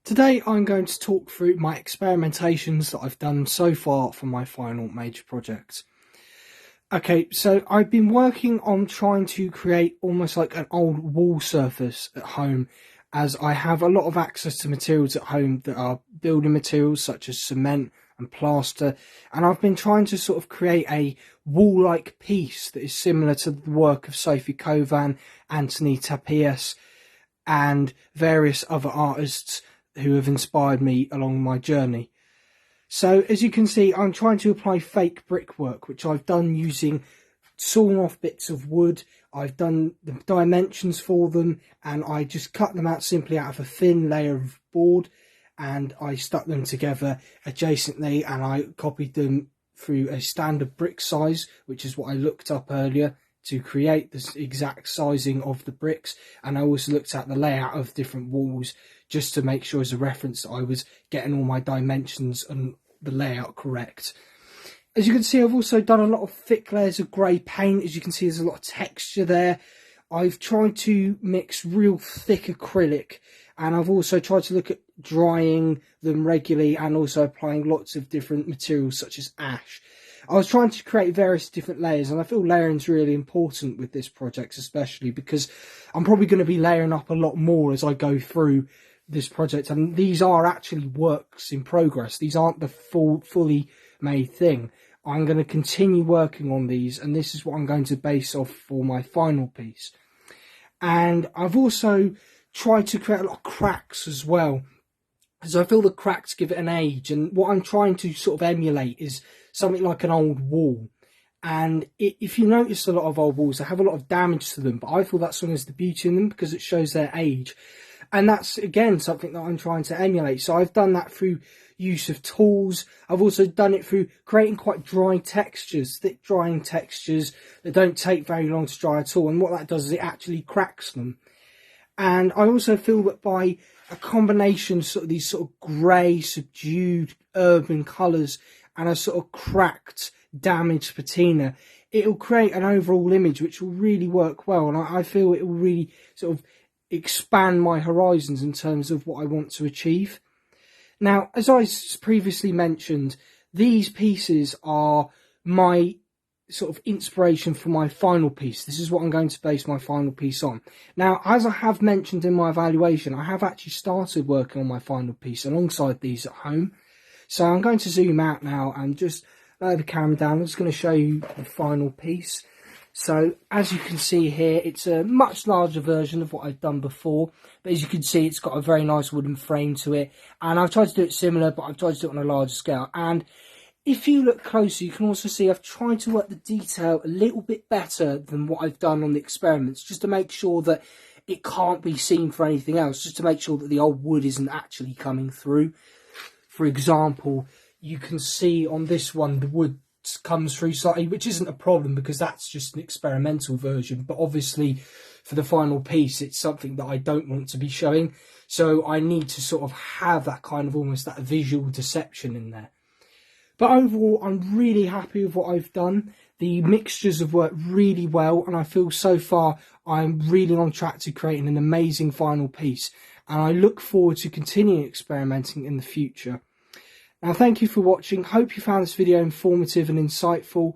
Today I'm going to talk through my experimentations that I've done so far for my final major project. Okay, so I've been working on trying to create almost like an old wall surface at home, as I have a lot of access to materials at home that are building materials such as cement and plaster, and I've been trying to sort of create a wall-like piece that is similar to the work of Sophie Kovan, Anthony Tapias and various other artists who have inspired me along my journey. So as you can see, I'm trying to apply fake brickwork, which I've done using sawn off bits of wood. I've done the dimensions for them, and I just cut them out simply out of a thin layer of board, and I stuck them together adjacently, and I copied them through a standard brick size, which is what I looked up earlier to create this exact sizing of the bricks. And I also looked at the layout of different walls just to make sure as a reference that I was getting all my dimensions and the layout correct. As you can see, I've also done a lot of thick layers of grey paint. As you can see, there's a lot of texture there. I've tried to mix real thick acrylic, and I've also tried to look at drying them regularly and also applying lots of different materials such as ash. I was trying to create various different layers, and I feel layering is really important with this project, especially because I'm probably going to be layering up a lot more as I go through this project, and these are actually works in progress. These aren't the fully made thing. I'm going to continue working on these, and this is what I'm going to base off for my final piece. And I've also tried to create a lot of cracks as well, because I feel the cracks give it an age, and what I'm trying to sort of emulate is something like an old wall. And if you notice, a lot of old walls, they have a lot of damage to them, but I feel that's one is the beauty in them because it shows their age. And that's, again, something that I'm trying to emulate. So I've done that through use of tools. I've also done it through creating quite dry textures, thick drying textures that don't take very long to dry at all. And what that does is it actually cracks them. And I also feel that by a combination of these sort of grey, subdued, urban colours and a sort of cracked, damaged patina, it'll create an overall image which will really work well. And I feel it will really sort of expand my horizons in terms of what I want to achieve. Now, as I previously mentioned, these pieces are my sort of inspiration for my final piece. This is what I'm going to base my final piece on. Now, as I have mentioned in my evaluation, I have actually started working on my final piece alongside these at home. So I'm going to zoom out now and just lower the camera down. I'm just going to show you the final piece. So as you can see here, it's a much larger version of what I've done before, but as you can see, it's got a very nice wooden frame to it, and I've tried to do it similar, but I've tried to do it on a larger scale. And if you look closer, you can also see I've tried to work the detail a little bit better than what I've done on the experiments, just to make sure that it can't be seen for anything else, just to make sure that the old wood isn't actually coming through. For example, you can see on this one the wood comes through slightly, which isn't a problem because that's just an experimental version, but obviously for the final piece it's something that I don't want to be showing, so I need to sort of have that kind of almost that visual deception in there. But overall, I'm really happy with what I've done. The mixtures have worked really well, and I feel so far I'm really on track to creating an amazing final piece, and I look forward to continuing experimenting in the future. Now, thank you for watching. Hope you found this video informative and insightful.